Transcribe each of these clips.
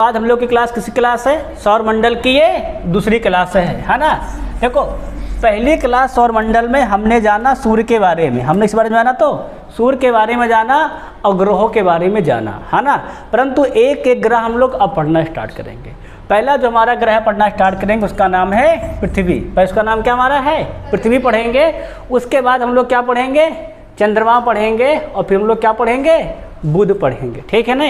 आज हम लोग की क्लास किसी क्लास है? सौर मंडल की ये दूसरी क्लास है ना। देखो पहली क्लास सौर मंडल में हमने जाना सूर्य के बारे में, हमने इस बारे में जाना, तो सूर्य के बारे में जाना और ग्रहों के बारे में जाना, है ना। परंतु एक एक ग्रह हम लोग अब पढ़ना स्टार्ट करेंगे। पहला जो हमारा ग्रह पढ़ना स्टार्ट करेंगे उसका नाम है पृथ्वी। पर उसका नाम क्या हमारा है? पृथ्वी पढ़ेंगे। उसके बाद हम लोग क्या पढ़ेंगे? चंद्रमा पढ़ेंगे। और फिर हम लोग क्या पढ़ेंगे? बुध पढ़ेंगे। ठीक है ना।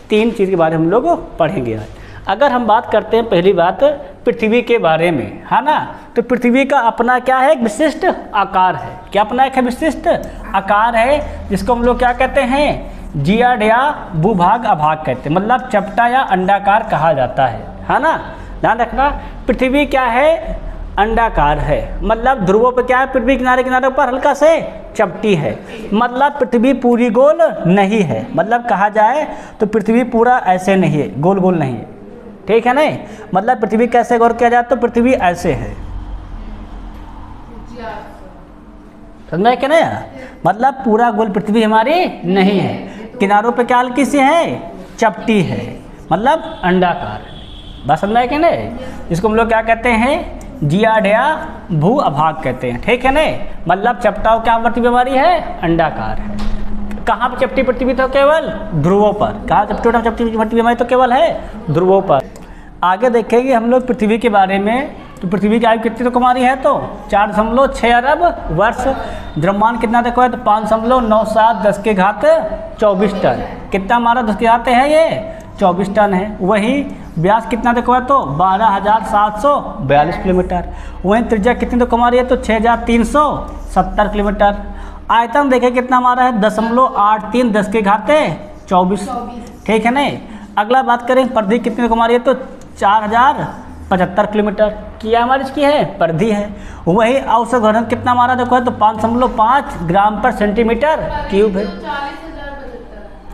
तीन चीज़ के बारे में हम लोग पढ़ेंगे आज। अगर हम बात करते हैं पहली बात पृथ्वी के बारे में, है ना, तो पृथ्वी का अपना क्या है? एक विशिष्ट आकार है। क्या अपना एक विशिष्ट आकार है जिसको हम लोग क्या कहते हैं? जियाड या भूभाग अभाग कहते हैं, मतलब चपटा या अंडाकार कहा जाता है ना। ध्यान रखना, पृथ्वी क्या है? अंडाकार है, मतलब ध्रुवों पर क्या है? पृथ्वी किनारे किनारे पर हल्का से चपटी है, मतलब पृथ्वी पूरी गोल नहीं है। मतलब कहा जाए तो पृथ्वी पूरा ऐसे नहीं है, गोल गोल नहीं है। ठीक है नहीं, मतलब पृथ्वी कैसे गौर किया जाए तो पृथ्वी ऐसे है, समझ में क्या नहीं? मतलब पूरा गोल पृथ्वी हमारी नहीं है, किनारों पे क्या हल्की सी है? चपटी है, मतलब अंडाकार है। बस समझ में क्या नहीं? इसको हम लोग क्या कहते हैं? जियाड या भू अभाग कहते हैं। ठीक है नहीं, मतलब चपटाव क्या पृथ्वी हमारी है? अंडाकार है। कहाँ पर चपटी पृथ्वी? तो केवल ध्रुवों पर। कहाँ चपटी पृथ्वी हमारी? तो केवल है ध्रुवों पर। आगे देखेंगे हम लोग पृथ्वी के बारे में, तो पृथ्वी की आयु कितनी तो हमारी है? तो 4.6 अरब वर्ष। द्रव्यमान कितना देखो है? तो 5.97 10 के घात 24 टन। कितना हमारा 10 के घात है? ये 24 टन है। वही व्यास कितना देखो है? तो 12,742 किलोमीटर। वहीं त्रिज्या कितनी तो हमारी है? तो 6,370 किलोमीटर। आयतन देखें कितना हमारा है? 0.83 10 के घाते 24। ठीक है नहीं। अगला बात करें परिधि कितनी तो हमारी है? तो 4,075 किलोमीटर की हमारी इसकी है परिधि है। वही औसत घनत्व कितना हमारा देखो है? तो 5.5 ग्राम पर सेंटीमीटर क्यूब है।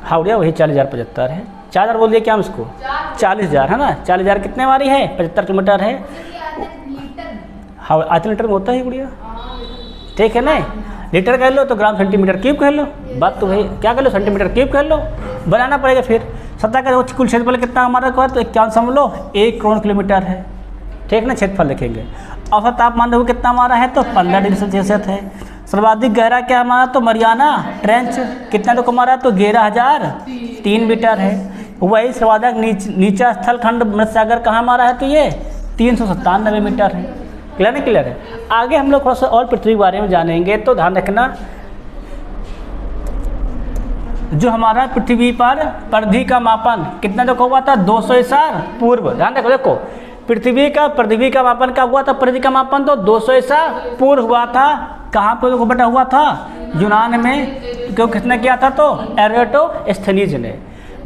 हाउड़िया वही 40,075 है। 4,000 बोल दिए क्या हम इसको? 40,000 है ना। 40,000 कितने हमारी है? 75 किलोमीटर है। हाँ आधे लीटर में होता है गुड़िया। ठीक है ना। लीटर कह लो तो ग्राम सेंटीमीटर क्यूब कह लो। बात तो भाई क्या कह लो? सेंटीमीटर क्यूब कह लो। बनाना पड़ेगा फिर। सतह का कुल क्षेत्रफल कितना हमारा को है? तो 51.1 करोड़ किलोमीटर है। ठीक ना। क्षेत्रफल लिखेंगे। औसत तापमान देखो कितना हमारा है? तो 15 डिग्री सेल्सियस है। सर्वाधिक गहरा क्या हमारा? तो मरियाना ट्रेंच कितना तो हमारा? तो 11,003 मीटर है। वही सर्वाधिक नीचा स्थल खंड मृत सागर कहाँ हमारा है? तो ये 397 मीटर है। क्लियर नहीं? क्लियर है। आगे हम लोग थोड़ा सा और पृथ्वी के बारे में जानेंगे, तो ध्यान रखना जो हमारा पृथ्वी पर परिधि का मापन कितना तक हुआ था? 200 ईसा पूर्व। ध्यान रखो, देखो पृथ्वी का मापन क्या हुआ था? परिधि का मापन तो 200 ईसा पूर्व हुआ था। कहाँ पर बेटा हुआ था? यूनान में। क्यों किसने किया था? तो एरेटोस्थनीज ने।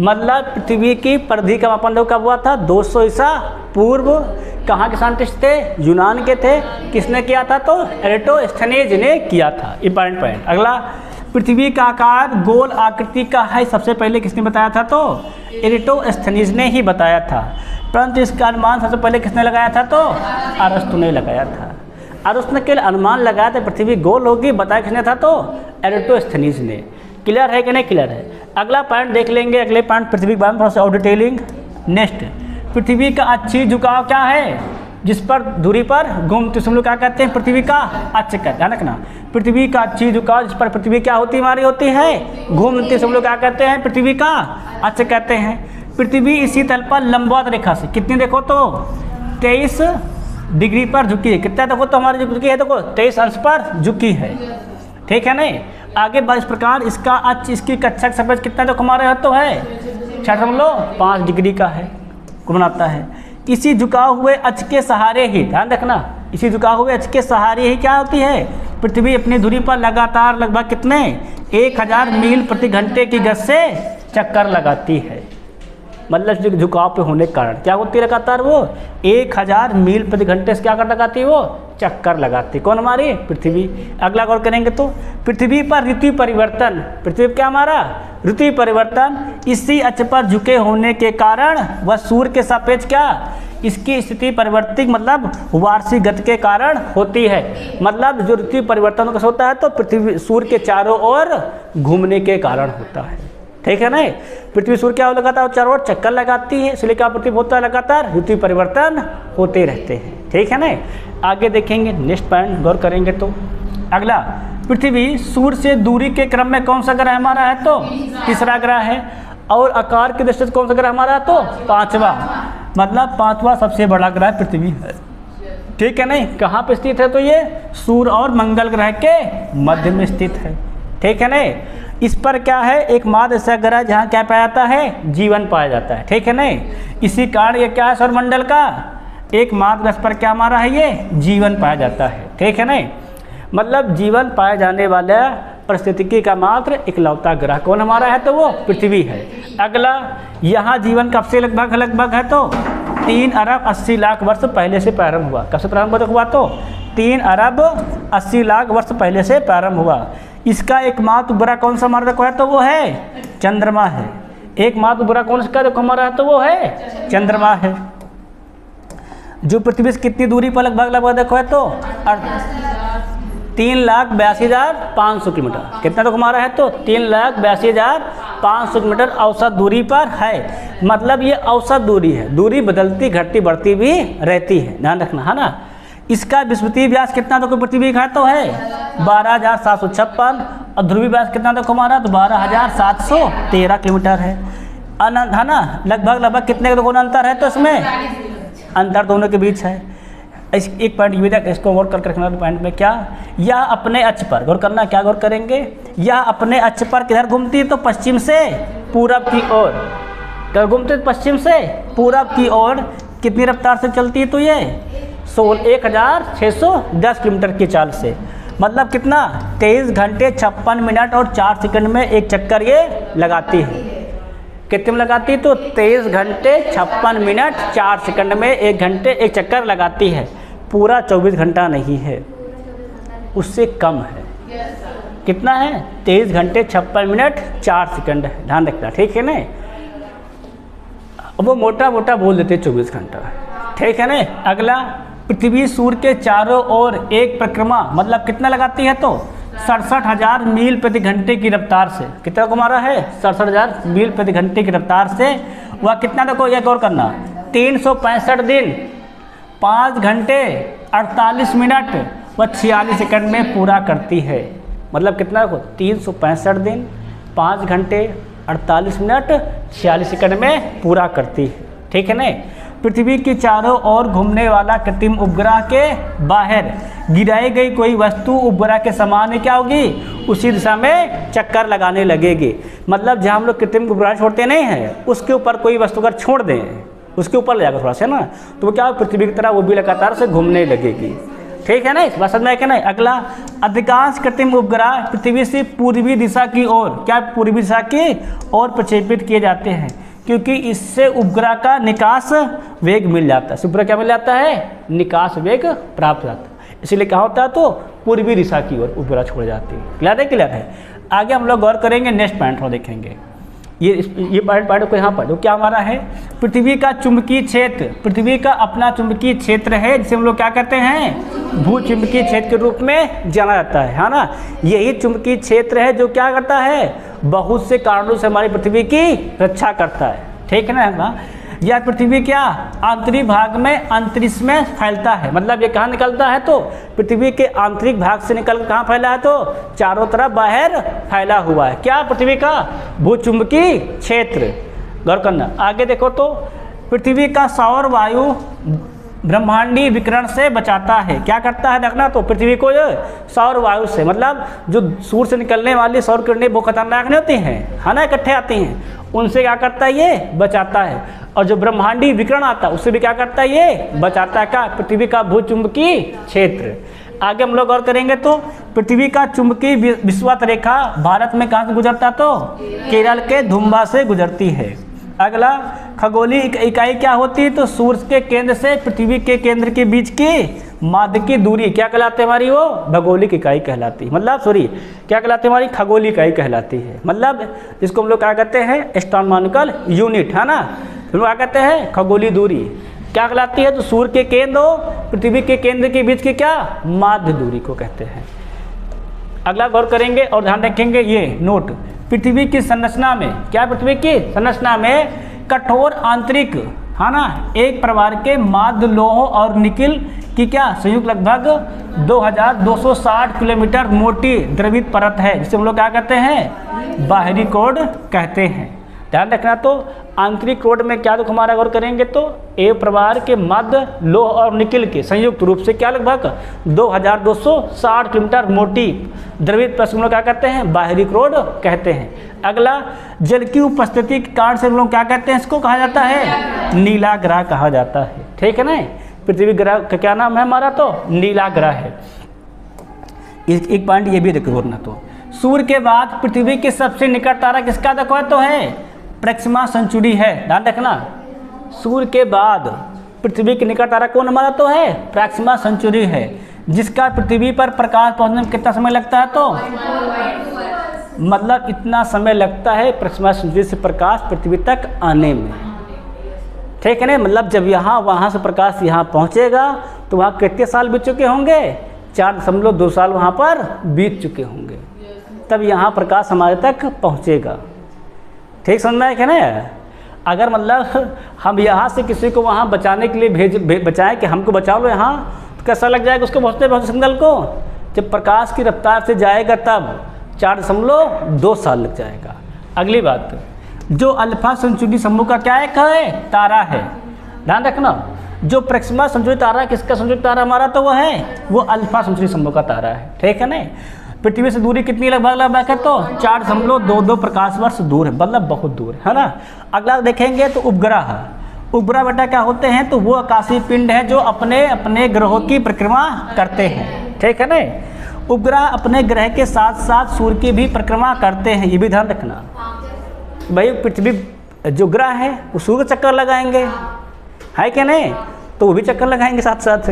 मतलब पृथ्वी की परिधि का मापन कब हुआ था? 200 ईसा पूर्व। कहाँ के साइंटिस्ट थे? यूनान के थे। किसने किया था? तो एरेटोस्थनीज ने किया था। Important point. अगला, पृथ्वी का आकार गोल आकृति का है, सबसे पहले किसने बताया था? तो एरेटोस्थनीज ने ही बताया था। परंतु इसका अनुमान सबसे पहले किसने लगाया था? तो अरस्तु ने लगाया था। अरस्तु ने केवल अनुमान लगाया था पृथ्वी गोल होगी, बताया किसने था? तो एरेटोस्थनीज ने। क्लियर है कि नहीं? क्लियर है। अगला पॉइंट देख लेंगे। अगले पॉइंट पृथ्वी के बारे में थोड़ा सा और डिटेलिंग। नेक्स्ट, पृथ्वी का अक्षीय झुकाव क्या है? जिस पर दूरी पर घूमते हम लोग क्या कहते हैं? पृथ्वी का अक्ष कहते हैं। ध्यान रखना, पृथ्वी का अक्षीय झुकाव जिस पर पृथ्वी क्या होती हमारी होती है? घूमती हम लोग क्या कहते हैं? पृथ्वी का अक्ष कहते हैं। पृथ्वी इसी तल पर लंबवत रेखा से कितनी देखो तो 23 डिग्री पर झुकी है। कितना देखो तो हमारी झुकी है? देखो 23 अंश पर झुकी है। ठीक है नहीं। आगे इस प्रकार इसका अक्ष, इसकी कक्षक सफेद कितना जो हमारे है? तो है 6.5 डिग्री का है, घुमाता है। इसी झुकाव हुए अक्ष के सहारे ही, ध्यान रखना, इसी झुकाव हुए अक्ष के सहारे ही क्या होती है? पृथ्वी अपनी धुरी पर लगातार लगभग कितने 1000 मील प्रति घंटे की गति से चक्कर लगाती है। मतलब झुकाव पे होने के कारण क्या होती है? लगातार वो 1000 मील प्रति घंटे से क्या कर लगाती है? वो चक्कर लगाती। कौन? हमारी पृथ्वी। अगला गौर करेंगे तो पृथ्वी पर ऋतु परिवर्तन, पृथ्वी क्या हमारा? ऋतु परिवर्तन इसी अक्ष पर झुके होने के कारण वह सूर्य के सापेक्ष क्या इसकी स्थिति परिवर्तित मतलब वार्षिक गति के कारण होती है। मतलब जो ऋतु परिवर्तन कैसे होता है? तो पृथ्वी सूर्य के चारों ओर घूमने के कारण होता है। ठीक है ना। पृथ्वी सूर्य क्या लगातार चारों ओर चक्कर लगाती है, इसलिए क्या पृथ्वी होता है लगातार ऋतु परिवर्तन होते रहते हैं, ठीक है ना। आगे देखेंगे नेक्स्ट पॉइंट गौर करेंगे तो अगला, पृथ्वी सूर्य से दूरी के क्रम में कौन सा ग्रह हमारा है तो तीसरा ग्रह है, और आकार की दृष्टि से कौन सा ग्रह हमारा है तो पांचवा, मतलब पांचवा सबसे बड़ा ग्रह पृथ्वी है, ठीक है नहीं। कहाँ पे स्थित है तो ये सूर्य और मंगल ग्रह के मध्य में स्थित है, ठीक है नहीं। इस पर क्या है एकमात्र ऐसा ग्रह जहाँ क्या पाया जाता है जीवन पाया जाता है, ठीक है नहीं। इसी कारण ये क्या है सौरमंडल का एकमात्र ग्रह पर क्या हमारा है ये जीवन पाया जाता है, ठीक है नहीं। मतलब जीवन पाए जाने वाला परिस्थितिकी का मात्र इकलौता ग्रह कौन हमारा है तो वो पृथ्वी है। अगला, यहाँ जीवन कब से लगभग है तो 3 अरब 80 लाख वर्ष पहले से प्रारंभ हुआ। कब से प्रारंभ हुआ तो 3 अरब 80 लाख वर्ष पहले से प्रारंभ हुआ। इसका एकमात्र उपग्रह कौन सा हमारा है तो वो है चंद्रमा है। एकमात्र उपग्रह कौन सा देखो हमारा है तो वो है चंद्रमा है, जो पृथ्वी से कितनी दूरी पर लगभग देखो है तो 3,82,500 किलोमीटर। कितना तो हमारा है तो 3,82,500 किलोमीटर औसत दूरी पर है। मतलब ये औसत दूरी है, दूरी बदलती घटती बढ़ती भी रहती है, ध्यान रखना है ना। इसका विषुवतीय व्यास कितना तो पृथ्वी का तो है 12,756, और ध्रुवीय व्यास कितना तो हमारा तो 12,713 किलोमीटर है। अनंत है ना, लगभग कितने का अंतर है तो इसमें अंतर दोनों के बीच है। एक पॉइंट ये तक इसको गौर करके रखना पॉइंट में क्या, यह अपने अक्ष पर गौर करना, क्या गौर करेंगे, यह अपने अक्ष पर किधर घूमती है तो पश्चिम से पूरब की ओर, किधर घूमती है पश्चिम से पूरब की ओर। कितनी रफ्तार से चलती है तो ये 16,610 किलोमीटर की चाल से। मतलब कितना 23 घंटे 56 मिनट और 4 सेकंड में एक चक्कर ये लगाती है। कितने में लगाती है तो 23 घंटे 56 मिनट 4 सेकंड में 1 घंटे एक चक्कर लगाती है। पूरा 24 घंटा नहीं है, उससे कम है। कितना है 23 घंटे 56 मिनट 4 सेकंड है, ध्यान रखना, ठीक है ना। वो मोटा बोल देते 24 घंटा, ठीक है ना। अगला, पृथ्वी सूर्य के चारों ओर एक परिक्रमा मतलब कितना लगाती है तो 67,000 मील प्रति घंटे की रफ्तार से। कितना घुमा रहा है 67,000 मील प्रति घंटे की रफ्तार से। वह कितना देखो यह गौर करना 365 दिन 5 घंटे 48 मिनट व 46 सेकंड में पूरा करती है। मतलब कितना देखो 365 दिन 5 घंटे 48 मिनट 46 सेकंड में पूरा करती है, ठीक है ना। पृथ्वी के चारों ओर घूमने वाला कृत्रिम उपग्रह के बाहर गिराई गई कोई वस्तु उपग्रह के समान क्या होगी उसी दिशा में चक्कर लगाने लगेगी। मतलब जहाँ हम लोग कृत्रिम उपग्रह छोड़ते नहीं हैं उसके ऊपर कोई वस्तु अगर छोड़ दें उसके ऊपर ले जाकर थोड़ा सा ना, तो वो क्या पृथ्वी की तरह वो भी लगातार से घूमने लगेगी, ठीक है ना। इस बात में क्या नहीं। अगला, अधिकांश कृत्रिम उपग्रह पृथ्वी से पूर्वी दिशा की ओर क्या पूर्वी दिशा की ओर प्रक्षेपित किए जाते हैं, क्योंकि इससे उपग्रह का निकास वेग मिल जाता है। उपग्रह क्या मिल जाता है निकास वेग प्राप्त होता है, इसलिए क्या होता है तो पूर्वी दिशा की ओर उपग्रह छोड़ जाती है। क्लियर है। आगे हम लोग गौर करेंगे नेक्स्ट पॉइंट और देखेंगे ये पॉइंट को यहाँ पर जो क्या हमारा है पृथ्वी का चुंबकीय क्षेत्र। पृथ्वी का अपना चुंबकीय क्षेत्र है जिसे हम लोग क्या कहते हैं भू चुंबकीय क्षेत्र के रूप में जाना जाता है ना। यही चुंबकीय क्षेत्र है जो क्या करता है बहुत से कारणों से हमारी पृथ्वी की रक्षा करता है, ठीक है ना। यह पृथ्वी क्या आंतरिक भाग में अंतरिक्ष में फैलता है। मतलब ये कहाँ निकलता है तो पृथ्वी के आंतरिक भाग से निकल कहाँ फैला है तो चारों तरफ बाहर फैला हुआ है क्या पृथ्वी का भूचुंबकीय क्षेत्र। गौर करना। आगे देखो तो पृथ्वी का सौर वायु ब्रह्मांडीय विकिरण से बचाता है। क्या करता है देखना तो पृथ्वी को ये सौर वायु से मतलब जो सूर्य से निकलने वाली सौर किरणें बहुत खतरनाक नहीं होती हैं है ना, इकट्ठे आती हैं, उनसे क्या करता है ये बचाता है। और जो ब्रह्मांडीय विकिरण आता है उससे भी क्या करता है ये बचाता है क्या पृथ्वी का भूचुंबकीय क्षेत्र। आगे हम लोग गौर करेंगे तो पृथ्वी का चुंबकीय विषुवत रेखा भारत में कहाँ से गुजरता तो केरल के धुम्बा से गुजरती है। अगला, खगोलीय इकाई क्या होती है तो सूर्य के केंद्र से पृथ्वी के केंद्र के बीच की माध्य की दूरी क्या कहलाती है हमारी वो भौगोलिक इकाई कहलाती है। मतलब सॉरी क्या कहलाती है हमारी खगोलीय इकाई कहलाती है। मतलब इसको हम लोग क्या कहते हैं एस्ट्रोनॉमिकल यूनिट है ना। हम लोग क्या कहते हैं खगोलीय दूरी क्या कहलाती है तो सूर्य के केंद्र और पृथ्वी के केंद्र के बीच की क्या माध्य दूरी को कहते हैं। अगला गौर करेंगे और ध्यान रखेंगे ये नोट पृथ्वी की संरचना में, क्या पृथ्वी की संरचना में कठोर आंतरिक, है ना, एक प्रकार के माध्य लोहों और निकिल की क्या संयुक्त लगभग 2260 किलोमीटर मोटी द्रवित परत है, जिसे हम लोग क्या कहते हैं, बाहरी कोड कहते हैं। ध्यान रखना। तो आंतरिक कोड में क्या, तो हमारा गौर करेंगे तो एक प्रकार के मध्य लोह और निकिल के संयुक्त रूप से क्या लगभग 2260 किलोमीटर मोटी द्रवित परत हम लोग क्या कहते हैं, बाहरी कोड कहते हैं। अगला, जल की उपस्थिति के कारण से हम लोग क्या कहते हैं, इसको कहा जाता है नीला ग्रह कहा जाता है। ठीक है ना। पृथ्वी ग्रह का क्या नाम है हमारा, तो नीला ग्रह है। एक पॉइंट ये भी देखो ना, तो सूर्य के बाद पृथ्वी के सबसे निकट तारा किसका देखो तो है प्रक्सिमा सेंचुरी है। ध्यान रखना। सूर्य के बाद पृथ्वी के निकट तारा कौन हमारा तो है प्रक्सिमा सेंचुरी है, जिसका पृथ्वी पर प्रकाश पहुंचने में कितना समय लगता है, तो मतलब इतना समय लगता है प्रक्सिमा सेंचुरी से प्रकाश पृथ्वी तक आने में। ठीक है ना। मतलब जब यहाँ वहाँ से प्रकाश यहाँ पहुँचेगा तो वहाँ कितने साल बीत चुके होंगे, 4.2 साल वहाँ पर बीत चुके होंगे, तब यहाँ प्रकाश हमारे तक पहुँचेगा। ठीक समझ में आया क्या ना। अगर मतलब हम यहाँ से किसी को वहाँ बचाने के लिए बचाएं कि हमको बचा लो यहाँ, तो कैसा लग जाएगा उसको पहुँचते सिग्नल को, जब प्रकाश की रफ्तार से जाएगा तब 4.2 साल लग जाएगा। अगली बात, जो अल्फा सेंचुरी समूह का क्या है तारा है। ध्यान रखना। जो प्रक्सिमा सेंचुरी तारा किसका सेंचुरी तारा हमारा तो वो है, वो अल्फा सेंचुरी समूह का तारा है। ठीक है ना। पृथ्वी से दूरी कितनी लगभग है, तो 4.22 प्रकाश वर्ष दूर है, मतलब बहुत दूर है ना। अगला देखेंगे तो उपग्रह। उपग्रह बेटा क्या होते हैं, तो वो आकाशीय पिंड है जो अपने अपने ग्रहों की परिक्रमा करते हैं। ठीक है ना। उपग्रह अपने ग्रह के साथ साथ सूर्य की भी परिक्रमा करते हैं, ये भी ध्यान रखना। भाई पृथ्वी जो ग्रह है वो सूर्य चक्कर लगाएंगे, है क्या नहीं, तो वो भी चक्कर लगाएंगे साथ साथ,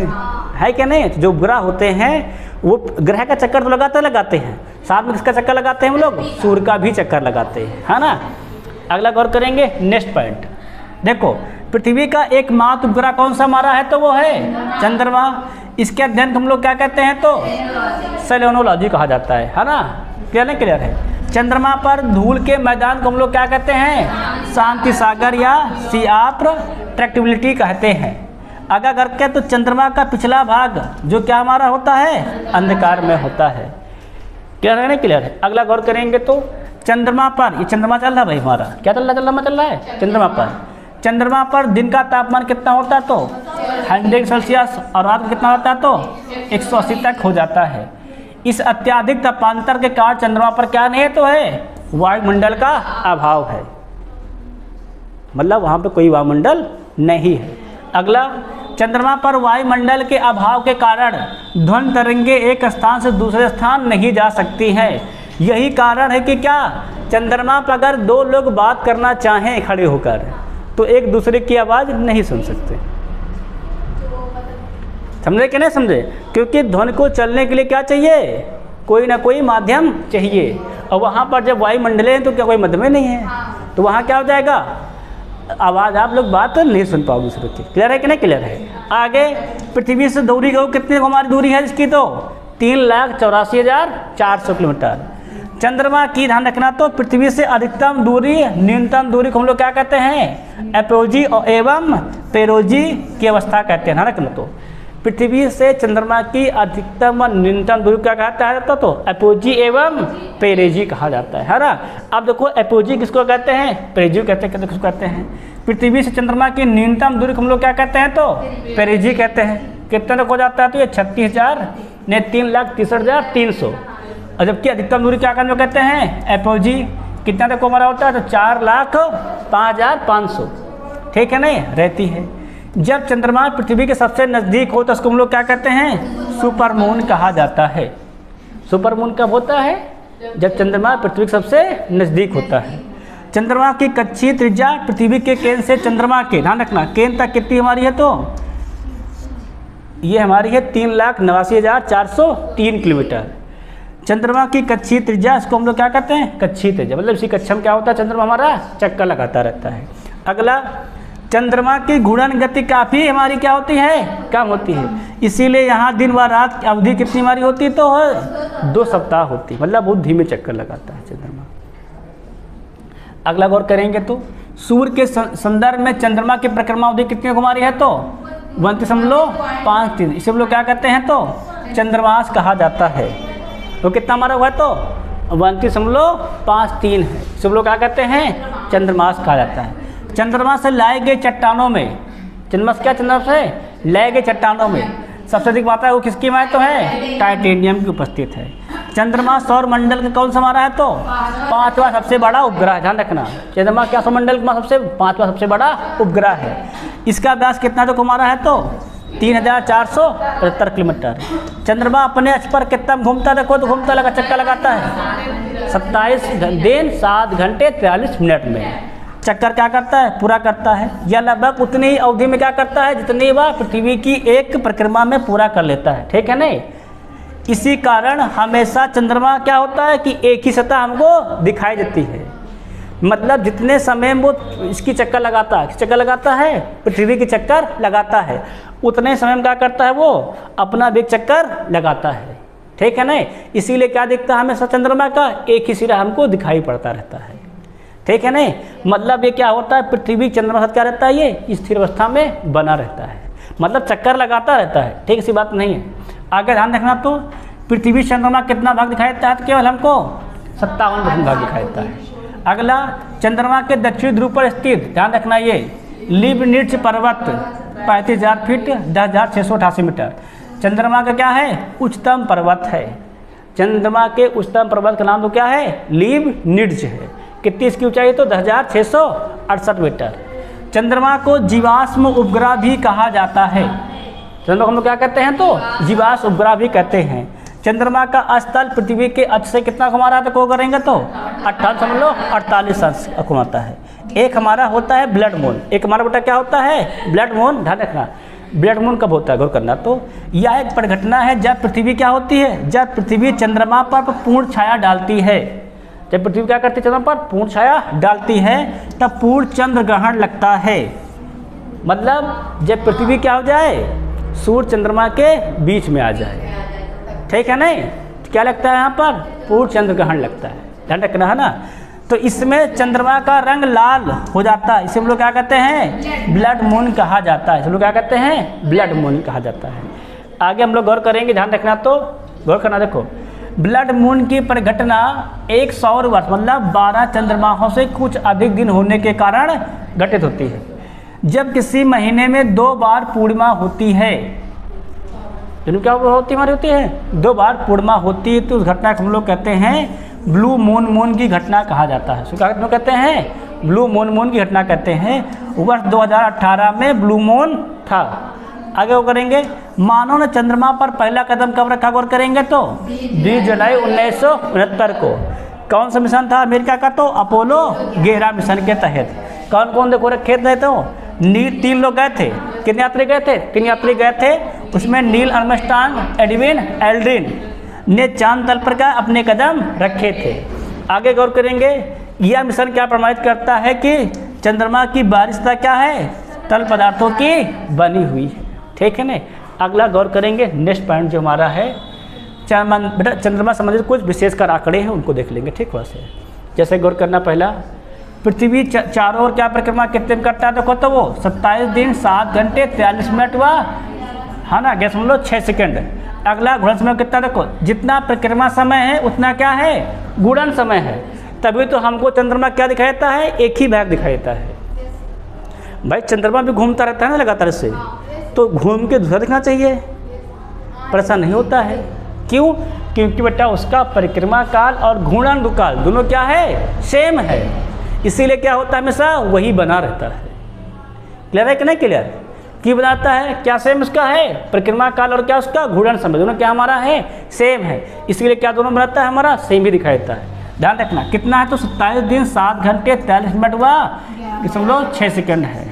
है क्या नहीं। जो ग्रह होते हैं वो ग्रह का चक्कर तो लगाते हैं, साथ में किसका चक्कर लगाते हैं वो लोग, सूर्य का भी चक्कर लगाते हैं, है ना। अगला गौर करेंगे नेक्स्ट पॉइंट। देखो पृथ्वी का एकमात्र उपग्रह कौन सा हमारा है, तो वो है चंद्रमा। इसके अध्ययन को हम लोग क्या कहते हैं, तो सेलेनोलॉजी कहा जाता है ना। क्लियर है। चंद्रमा पर धूल के मैदान को हम लोग क्या कहते हैं, शांति सागर या सी ऑफ ट्रैक्टिबिलिटी कहते हैं। अगर करके तो चंद्रमा का पिछला भाग जो क्या हमारा होता है, अंधकार में होता है। क्लियर है ना। क्लियर है। अगला गौर करेंगे तो चंद्रमा पर, ये चंद्रमा चल रहा है भाई हमारा, क्या चल रहा है चंद्रमा पर। चंद्रमा पर दिन का तापमान कितना होता है, तो 100 सेल्सियस, और रात में कितना होता है, तो 180 तक हो जाता है। इस अत्याधिक तापांतर के कारण चंद्रमा पर क्या नहीं है, तो है वायुमंडल का अभाव है, मतलब वहाँ पे कोई वायुमंडल नहीं है। अगला, चंद्रमा पर वायुमंडल के अभाव के कारण ध्वनि तरंगे एक स्थान से दूसरे स्थान नहीं जा सकती हैं। यही कारण है कि क्या चंद्रमा पर अगर दो लोग बात करना चाहें खड़े होकर तो एक दूसरे की आवाज़ नहीं सुन सकते। समझे कि नहीं समझे, क्योंकि ध्वनि को चलने के लिए क्या चाहिए, कोई ना कोई माध्यम चाहिए, और वहाँ पर जब वायुमंडल है तो क्या कोई माध्यम नहीं है, तो वहाँ क्या हो जाएगा, आवाज़ आप लोग बात नहीं सुन पाओगे दूसरे की। क्लियर है कि नहीं क्लियर है। आगे पृथ्वी से दूरी को कितनी हमारी दूरी है इसकी, तो 3,84,400 किलोमीटर। चंद्रमा की ध्यान रखना, तो पृथ्वी से अधिकतम दूरी न्यूनतम दूरी को हम लोग क्या कहते हैं, एपोजी एवं पेरोजी की अवस्था कहते हैं। ध्यान रखना, तो पृथ्वी से चंद्रमा की अधिकतम और न्यूनतम दूरी क्या कहा जाता, तो एपोजी एवं पेरेजी कहा जाता है ना। अब देखो एपोजी किसको कहते हैं, पेरेजी कहते हैं, किसको कहते हैं। पृथ्वी से चंद्रमा की न्यूनतम दूरी को हम लोग क्या कहते हैं, तो पेरेजी कहते हैं। कितने तक हो जाता है, तो ये 36,000 ने 3,63,300, और जबकि अधिकतम दूरी क्या कहते हैं, एपोजी। कितना तक हमारा होता है, तो 4,05,500। ठीक है नहीं, रहती है। जब चंद्रमा पृथ्वी के सबसे नज़दीक हो तो उसको हम लोग क्या कहते हैं, सुपर मून कहा जाता है। सुपर मून कब होता है, जब चंद्रमा पृथ्वी के सबसे नज़दीक होता है। चंद्रमा की कक्षीय त्रिज्या पृथ्वी के केंद्र से चंद्रमा के, ध्यान रखना, केंद्र तक कितनी हमारी है, तो ये हमारी है 3,89,403 किलोमीटर। चंद्रमा की कक्षीय त्रिज्या, इसको हम लोग क्या कहते हैं, कक्षीय त्रिज्या, मतलब इसी कक्षा में क्या होता है, चंद्रमा हमारा चक्कर लगाता रहता है। अगला, चंद्रमा की घूर्णन गति काफ़ी हमारी क्या होती है, कम होती है, इसीलिए यहाँ दिन व रात की अवधि कितनी हमारी होती है, तो 2 सप्ताह होती है, मतलब बहुत धीमे चक्कर लगाता है चंद्रमा। अगला गौर करेंगे तो सूर्य के संदर्भ में चंद्रमा की परिक्रमा अवधि कितनी घुमा रही है तो 29.53। इसे हम लोग क्या कहते हैं तो चंद्रमास कहा जाता है। तो कितना हमारा हुआ तो 29.53 है। इसे हम लोग क्या कहते हैं चंद्रमास कहा जाता है। चंद्रमा से लाए गए चट्टानों में, चंद्रमा से क्या, चंद्रमा से लाए गए चट्टानों में सबसे अधिक मात्रा वो किसकी मात्रा तो है टाइटेनियम की उपस्थित है। चंद्रमा सौर मंडल का कौन सा हमारा है तो 5वां सबसे बड़ा उपग्रह है। ध्यान रखना, चंद्रमा क्या सौर मंडल का सबसे 5वां सबसे बड़ा उपग्रह है। इसका व्यास कितना तो हमारा है तो 3475 किलोमीटर। चंद्रमा अपने अक्ष पर कितना घूमता, देखो तो घूमता लगा चक्कर लगाता है 27 दिन 7 घंटे 43 मिनट में चक्कर क्या करता है पूरा करता है। या लगभग उतनी ही अवधि में क्या करता है जितनी वह पृथ्वी की एक परिक्रमा में पूरा कर लेता है। ठीक है नहीं, इसी कारण हमेशा चंद्रमा क्या होता है कि एक ही सतह हमको दिखाई देती है। मतलब जितने समय वो इसकी चक्कर लगाता है पृथ्वी की चक्कर लगाता है, उतने समय में क्या करता है वो अपना भी चक्कर लगाता है। ठीक है नहीं, इसीलिए क्या दिखता है हमेशा चंद्रमा का एक ही सिरा हमको दिखाई पड़ता रहता है। ठीक है नहीं, मतलब ये क्या होता है पृथ्वी चंद्रमा साथ क्या रहता है ये स्थिर अवस्था में बना रहता है, मतलब चक्कर लगाता रहता है। ठीक, ऐसी बात नहीं है। आगे ध्यान रखना, तो पृथ्वी चंद्रमा कितना भाग दिखाई देता है केवल हमको 57% भाग दिखाई देता है। अगला, चंद्रमा के दक्षिणी ध्रुव पर स्थित, ध्यान रखना ये लिबनिट्ज पर्वत 35,000 फीट 10,688 मीटर चंद्रमा का क्या है उच्चतम पर्वत है। चंद्रमा के उच्चतम पर्वत का नाम तो क्या है लिबनिट्ज है। कितनी इसकी ऊंचाई तो 10,668 मीटर। चंद्रमा को जीवाश्म उपग्रह भी कहा जाता है। चंद्रमा को हम लोग क्या कहते हैं तो जीवाश्म उपग्रह भी कहते हैं। चंद्रमा का स्थल पृथ्वी के अक्ष से कितना घुमा रहा है तो करेंगे तो 48.48 अंश घुमाता है। एक हमारा होता है ब्लड मून, एक हमारा बेटा क्या होता है ब्लड मून। ध्यान रखना, ब्लड मून कब होता है गौर करना, तो यह एक परिघटना है जब पृथ्वी क्या होती है, जब पृथ्वी चंद्रमा पर पूर्ण छाया डालती है। जब पृथ्वी क्या करती है चंद्रमा पर पूर्ण छाया डालती है तब पूर्ण चंद्र ग्रहण लगता है। मतलब जब पृथ्वी क्या हो जाए सूर्य चंद्रमा के बीच में आ जाए। ठीक है नहीं, क्या लगता है यहाँ पर पूर्ण चंद्र ग्रहण लगता है। ध्यान रखना है ना, तो इसमें चंद्रमा का रंग लाल हो जाता है। इसे हम लोग क्या कहते हैं ब्लड मून कहा जाता है। इसे हम लोग क्या कहते हैं ब्लड मून कहा जाता है। आगे हम लोग गौर करेंगे, ध्यान रखना, तो गौर करना, देखो ब्लड मून की परिघटना एक सौर वर्ष मतलब 12 चंद्रमाहों से कुछ अधिक दिन होने के कारण घटित होती है। जब किसी महीने में 2 बार पूर्णिमा होती है, क्या होती है 2 बार पूर्णिमा होती है, तो उस घटना को हम लोग कहते हैं ब्लू मून की घटना कहा जाता है। क्या कहते हैं ब्लू मून की घटना कहते हैं। वर्ष 2018 में ब्लू मून था। आगे वो करेंगे, मानव ने चंद्रमा पर पहला कदम कब रखा गौर करेंगे तो 20 जुलाई 1969 को। कौन सा मिशन था अमेरिका का तो अपोलो 11 मिशन के तहत। कौन कौन देखो रखे थे तो 3 लोग गए थे। कितने यात्री गए थे 3 यात्री गए थे। उसमें नील आर्मस्ट्रांग एडविन एल्ड्रिन ने चांद तल पर क्या अपने कदम रखे थे। आगे गौर करेंगे, यह मिशन क्या प्रमाणित करता है कि चंद्रमा की बारिशता क्या है तल पदार्थों की बनी हुई है। ठीक है ना। अगला गौर करेंगे, नेक्स्ट पॉइंट जो हमारा है बेटा चंद्रमा संबंधित कुछ विशेषकर आंकड़े हैं उनको देख लेंगे। ठीक वैसे जैसे गौर करना, पहला पृथ्वी चारों ओर क्या परिक्रमा कितने में करता है देखो तो वो 27 दिन 7 घंटे 43 मिनट हुआ है ना, गैस 6 सेकेंड। अगला घूर्णन समय कितना देखो, जितना परिक्रमा समय है उतना क्या है घूर्णन समय है। तभी तो हमको चंद्रमा क्या दिखाई देता है एक ही भाग दिखाई देता है। भाई चंद्रमा भी घूमता रहता है ना लगातार, इससे तो घूम के दूसरा दिखना चाहिए, पर ऐसा नहीं होता है। क्यों? क्योंकि बेटा उसका परिक्रमा काल और घूर्णन काल दोनों क्या है सेम है, इसीलिए क्या होता है हमेशा वही बना रहता है। क्लियर है कि नहीं क्लियर? क्यों बनाता है, क्या सेम उसका है परिक्रमा काल और क्या उसका घूर्णन समय दोनों क्या हमारा है सेम है, इसीलिए क्या दोनों बनाता है हमारा सेम ही दिखाई देता है। ध्यान रखना कितना है तो 27 दिन 7 घंटे 43 मिनट हुआ 6 सेकंड है।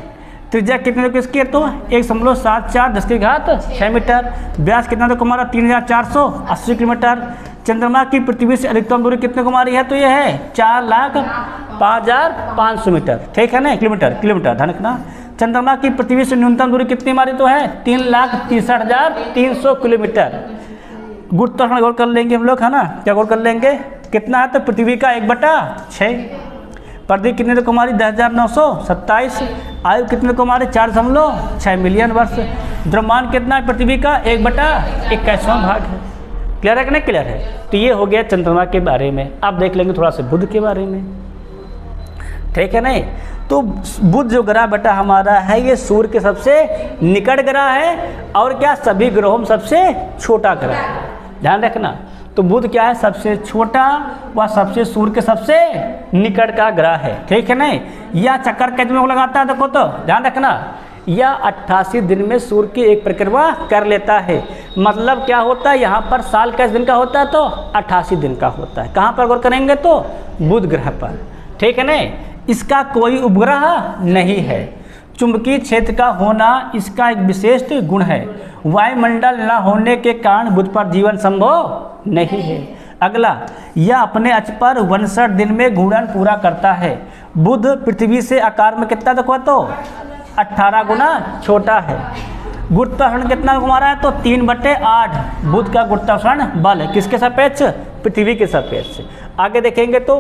त्रिज्या कितने तो इसकी तो 1.74 10 की घात 6 मीटर। व्यास कितना तो हमारा 3480 किलोमीटर। चंद्रमा की पृथ्वी से अधिकतम दूरी कितने को मारी है तो यह है 4,05,500 मीटर। ठीक है ना, किलोमीटर ध्यान रखना। चंद्रमा की पृथ्वी से न्यूनतम दूरी कितनी मारी तो है 3,63,300 किलोमीटर। गुरुत्वाकर्षण गौर कर लेंगे हम लोग है ना, क्या गौर कर लेंगे कितना है तो पृथ्वी का 1/6। पृथ्वी कितने तक हमारी 10,927, आयु कितने को हमारे 4.6 मिलियन वर्ष, द्रव्यमान कितना है पृथ्वी का 1/21वां भाग है। क्लियर है कि नहीं क्लियर है? तो ये हो गया चंद्रमा के बारे में। अब देख लेंगे थोड़ा सा बुध के बारे में, ठीक है नहीं? तो बुध जो ग्रह बेटा हमारा है ये सूर्य के सबसे निकट ग्रह है और क्या सभी ग्रहों में सबसे छोटा ग्रह है, ध्यान रखना। तो बुध क्या है? सबसे छोटा व सबसे सूर्य के सबसे निकट का ग्रह है, ठीक है नहीं? यह चक्कर कितने में लगाता है देखो तो ध्यान रखना, यह 88 दिन में सूर्य की एक परिक्रमा कर लेता है। मतलब क्या होता है यहाँ पर साल कैसे दिन का होता है? तो 88 दिन का होता है। कहाँ पर गौर करेंगे? तो बुध ग्रह पर, ठीक है नहीं? इसका कोई उपग्रह नहीं है। चुंबकीय क्षेत्र का होना इसका एक विशिष्ट गुण है। वायुमंडल न होने के कारण बुध पर जीवन संभव नहीं है। अगला, यह अपने अक्ष पर 59 दिन में घूर्णन पूरा करता है। बुध पृथ्वी से आकार में कितना देखो तो 18 गुना छोटा है। गुरुत्वाकर्षण कितना घुमा रहा है? तो 3/8 बुध का गुरुत्वाकर्षण बल है। किसके सापेक्ष? पृथ्वी के सापेक्ष। आगे देखेंगे तो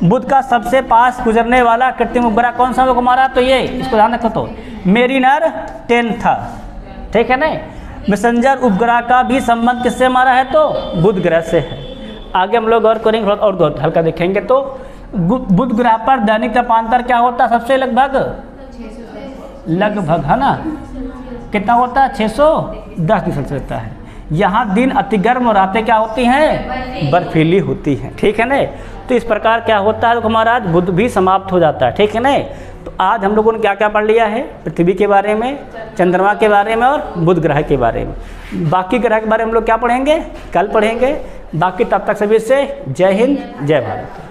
बुध का सबसे पास गुजरने वाला कृत्रिम उपग्रह कौन सा घुमा रहा है? तो ये इसको ध्यान रखो तो मेरिनर 10 था, ठीक है नहीं? मैसेंजर उपग्रह का भी संबंध किससे हमारा है? तो बुध ग्रह से है। आगे हम लोग और करेंगे और हल्का देखेंगे तो बुध ग्रह पर दैनिक तापांतर क्या होता है? सबसे लगभग है ना, कितना होता है? 610 डिग्री सेल्सियस रहता है। यहाँ दिन अति गर्म और रातें क्या होती हैं? बर्फीली होती हैं, ठीक है ना? तो इस प्रकार क्या होता है? तो हमारा आज बुध भी समाप्त हो जाता है, ठीक है ना? तो आज हम लोगों ने क्या क्या पढ़ लिया है? पृथ्वी के बारे में, चंद्रमा के बारे में और बुध ग्रह के बारे में। बाकी ग्रह के बारे में हम लोग क्या पढ़ेंगे? कल पढ़ेंगे। बाकी तब तक सभी से जय हिंद, जय भारत।